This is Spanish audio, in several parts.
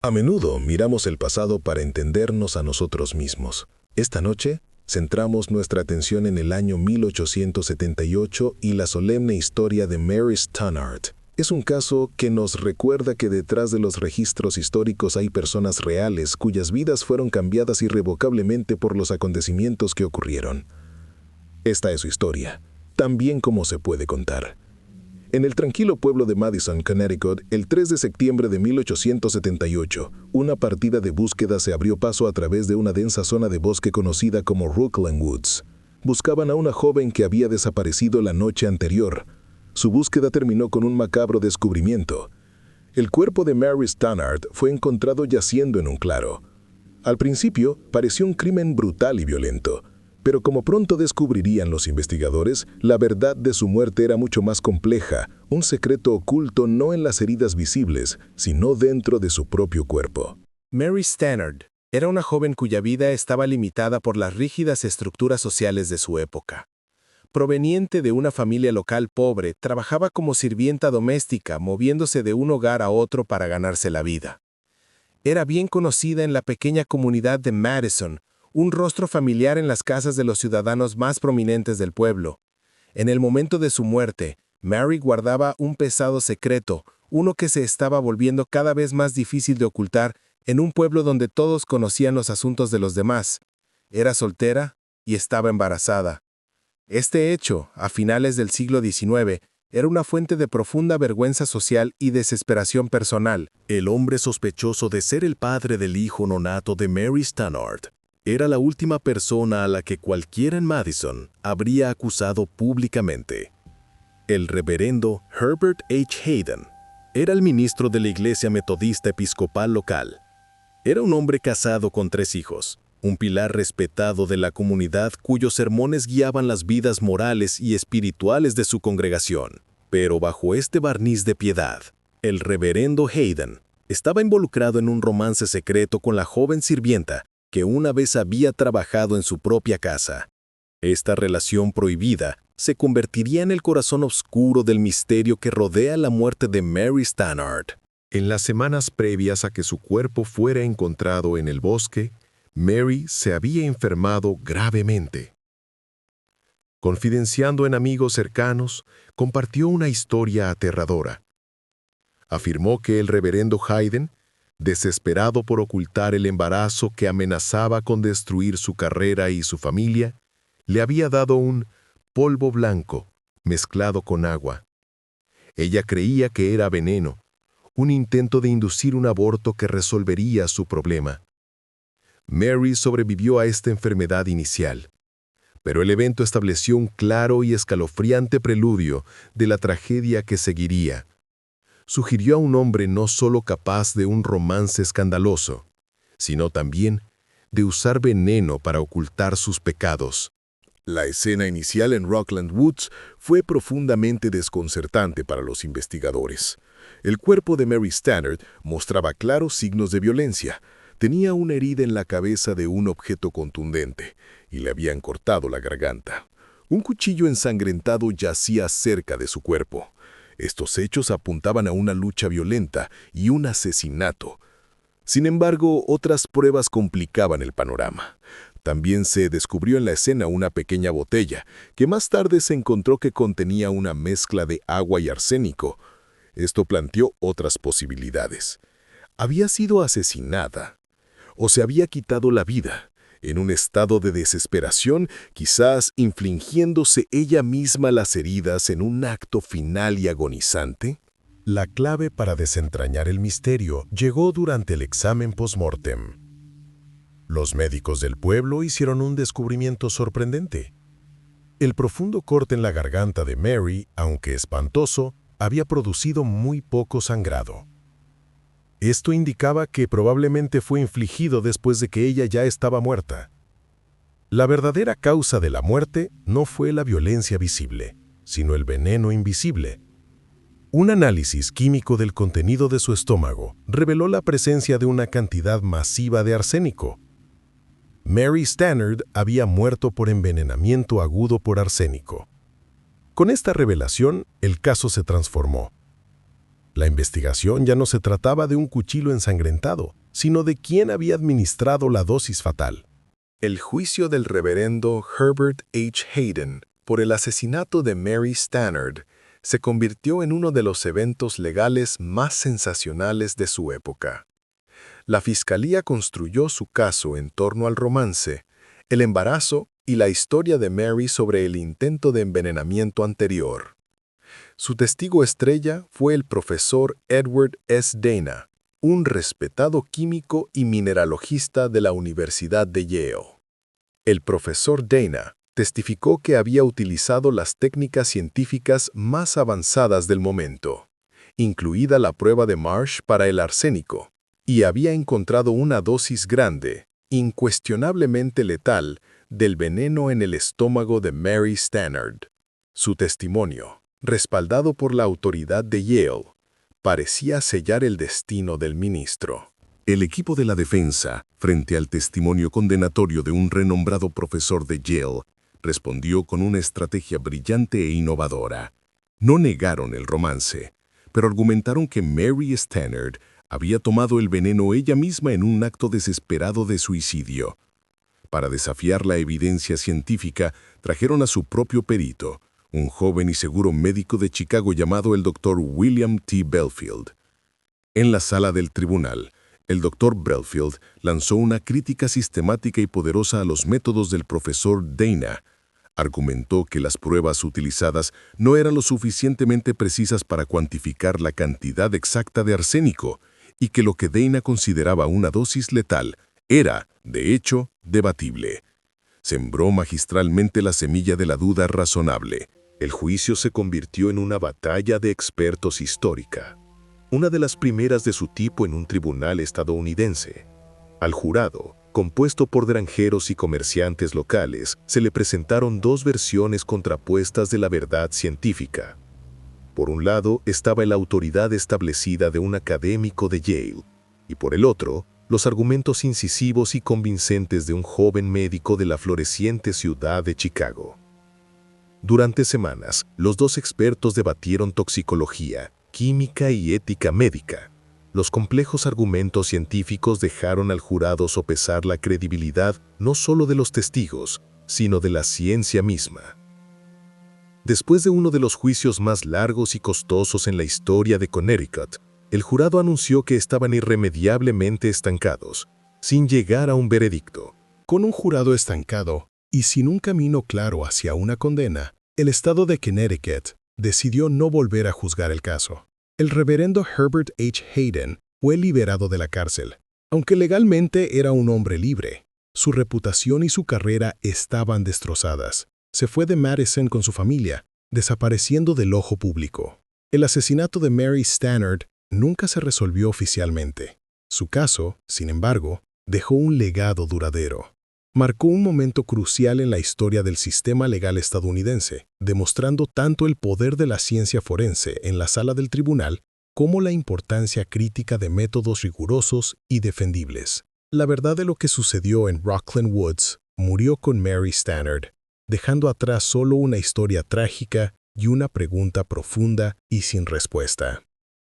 A menudo miramos el pasado para entendernos a nosotros mismos. Esta noche, centramos nuestra atención en el año 1878 y la solemne historia de Mary Stannard. Es un caso que nos recuerda que detrás de los registros históricos hay personas reales cuyas vidas fueron cambiadas irrevocablemente por los acontecimientos que ocurrieron. Esta es su historia, tan bien como se puede contar. En el tranquilo pueblo de Madison, Connecticut, el 3 de septiembre de 1878, una partida de búsqueda se abrió paso a través de una densa zona de bosque conocida como Rookland Woods. Buscaban a una joven que había desaparecido la noche anterior. Su búsqueda terminó con un macabro descubrimiento. El cuerpo de Mary Stannard fue encontrado yaciendo en un claro. Al principio, pareció un crimen brutal y violento. Pero como pronto descubrirían los investigadores, la verdad de su muerte era mucho más compleja, un secreto oculto no en las heridas visibles, sino dentro de su propio cuerpo. Mary Stannard era una joven cuya vida estaba limitada por las rígidas estructuras sociales de su época. Proveniente de una familia local pobre, trabajaba como sirvienta doméstica, moviéndose de un hogar a otro para ganarse la vida. Era bien conocida en la pequeña comunidad de Madison, un rostro familiar en las casas de los ciudadanos más prominentes del pueblo. En el momento de su muerte, Mary guardaba un pesado secreto, uno que se estaba volviendo cada vez más difícil de ocultar en un pueblo donde todos conocían los asuntos de los demás. Era soltera y estaba embarazada. Este hecho, a finales del siglo XIX, era una fuente de profunda vergüenza social y desesperación personal. El hombre sospechoso de ser el padre del hijo nonato de Mary Stannard era la última persona a la que cualquiera en Madison habría acusado públicamente. El reverendo Herbert H. Hayden era el ministro de la Iglesia Metodista Episcopal local. Era un hombre casado con 3 hijos, un pilar respetado de la comunidad cuyos sermones guiaban las vidas morales y espirituales de su congregación. Pero bajo este barniz de piedad, el reverendo Hayden estaba involucrado en un romance secreto con la joven sirvienta que una vez había trabajado en su propia casa. Esta relación prohibida se convertiría en el corazón oscuro del misterio que rodea la muerte de Mary Stannard. En las semanas previas a que su cuerpo fuera encontrado en el bosque, Mary se había enfermado gravemente. Confidenciando en amigos cercanos, compartió una historia aterradora. Afirmó que el reverendo Hayden, desesperado por ocultar el embarazo que amenazaba con destruir su carrera y su familia, le había dado un polvo blanco mezclado con agua. Ella creía que era veneno, un intento de inducir un aborto que resolvería su problema. Mary sobrevivió a esta enfermedad inicial, pero el evento estableció un claro y escalofriante preludio de la tragedia que seguiría. Sugirió a un hombre no solo capaz de un romance escandaloso, sino también de usar veneno para ocultar sus pecados. La escena inicial en Rookland Woods fue profundamente desconcertante para los investigadores. El cuerpo de Mary Stannard mostraba claros signos de violencia. Tenía una herida en la cabeza de un objeto contundente y le habían cortado la garganta. Un cuchillo ensangrentado yacía cerca de su cuerpo. Estos hechos apuntaban a una lucha violenta y un asesinato. Sin embargo, otras pruebas complicaban el panorama. También se descubrió en la escena una pequeña botella, que más tarde se encontró que contenía una mezcla de agua y arsénico. Esto planteó otras posibilidades. ¿Había sido asesinada? ¿O se había quitado la vida? En un estado de desesperación, quizás infligiéndose ella misma las heridas en un acto final y agonizante. La clave para desentrañar el misterio llegó durante el examen post-mortem. Los médicos del pueblo hicieron un descubrimiento sorprendente. El profundo corte en la garganta de Mary, aunque espantoso, había producido muy poco sangrado. Esto indicaba que probablemente fue infligido después de que ella ya estaba muerta. La verdadera causa de la muerte no fue la violencia visible, sino el veneno invisible. Un análisis químico del contenido de su estómago reveló la presencia de una cantidad masiva de arsénico. Mary Stannard había muerto por envenenamiento agudo por arsénico. Con esta revelación, el caso se transformó. La investigación ya no se trataba de un cuchillo ensangrentado, sino de quién había administrado la dosis fatal. El juicio del reverendo Herbert H. Hayden por el asesinato de Mary Stannard se convirtió en uno de los eventos legales más sensacionales de su época. La fiscalía construyó su caso en torno al romance, el embarazo y la historia de Mary sobre el intento de envenenamiento anterior. Su testigo estrella fue el profesor Edward S. Dana, un respetado químico y mineralogista de la Universidad de Yale. El profesor Dana testificó que había utilizado las técnicas científicas más avanzadas del momento, incluida la prueba de Marsh para el arsénico, y había encontrado una dosis grande, incuestionablemente letal, del veneno en el estómago de Mary Stannard. Su testimonio, respaldado por la autoridad de Yale, parecía sellar el destino del ministro. El equipo de la defensa, frente al testimonio condenatorio de un renombrado profesor de Yale, respondió con una estrategia brillante e innovadora. No negaron el romance, pero argumentaron que Mary Stannard había tomado el veneno ella misma en un acto desesperado de suicidio. Para desafiar la evidencia científica, trajeron a su propio perito, un joven y seguro médico de Chicago llamado el Dr. William T. Belfield. En la sala del tribunal, el Dr. Belfield lanzó una crítica sistemática y poderosa a los métodos del profesor Dana. Argumentó que las pruebas utilizadas no eran lo suficientemente precisas para cuantificar la cantidad exacta de arsénico y que lo que Dana consideraba una dosis letal era, de hecho, debatible. Sembró magistralmente la semilla de la duda razonable. El juicio se convirtió en una batalla de expertos histórica, una de las primeras de su tipo en un tribunal estadounidense. Al jurado, compuesto por granjeros y comerciantes locales, se le presentaron dos versiones contrapuestas de la verdad científica. Por un lado estaba la autoridad establecida de un académico de Yale, y por el otro, los argumentos incisivos y convincentes de un joven médico de la floreciente ciudad de Chicago. Durante semanas, los dos expertos debatieron toxicología, química y ética médica. Los complejos argumentos científicos dejaron al jurado sopesar la credibilidad no solo de los testigos, sino de la ciencia misma. Después de uno de los juicios más largos y costosos en la historia de Connecticut, el jurado anunció que estaban irremediablemente estancados, sin llegar a un veredicto. Con un jurado estancado y sin un camino claro hacia una condena, el estado de Connecticut decidió no volver a juzgar el caso. El reverendo Herbert H. Hayden fue liberado de la cárcel. Aunque legalmente era un hombre libre, su reputación y su carrera estaban destrozadas. Se fue de Madison con su familia, desapareciendo del ojo público. El asesinato de Mary Stannard nunca se resolvió oficialmente. Su caso, sin embargo, dejó un legado duradero. Marcó un momento crucial en la historia del sistema legal estadounidense, demostrando tanto el poder de la ciencia forense en la sala del tribunal como la importancia crítica de métodos rigurosos y defendibles. La verdad de lo que sucedió en Rockland Woods murió con Mary Stannard, dejando atrás solo una historia trágica y una pregunta profunda y sin respuesta.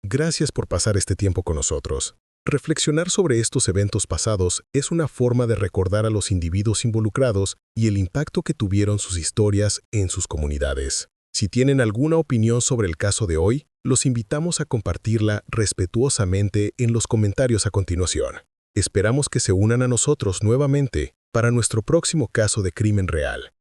Gracias por pasar este tiempo con nosotros. Reflexionar sobre estos eventos pasados es una forma de recordar a los individuos involucrados y el impacto que tuvieron sus historias en sus comunidades. Si tienen alguna opinión sobre el caso de hoy, los invitamos a compartirla respetuosamente en los comentarios a continuación. Esperamos que se unan a nosotros nuevamente para nuestro próximo caso de crimen real.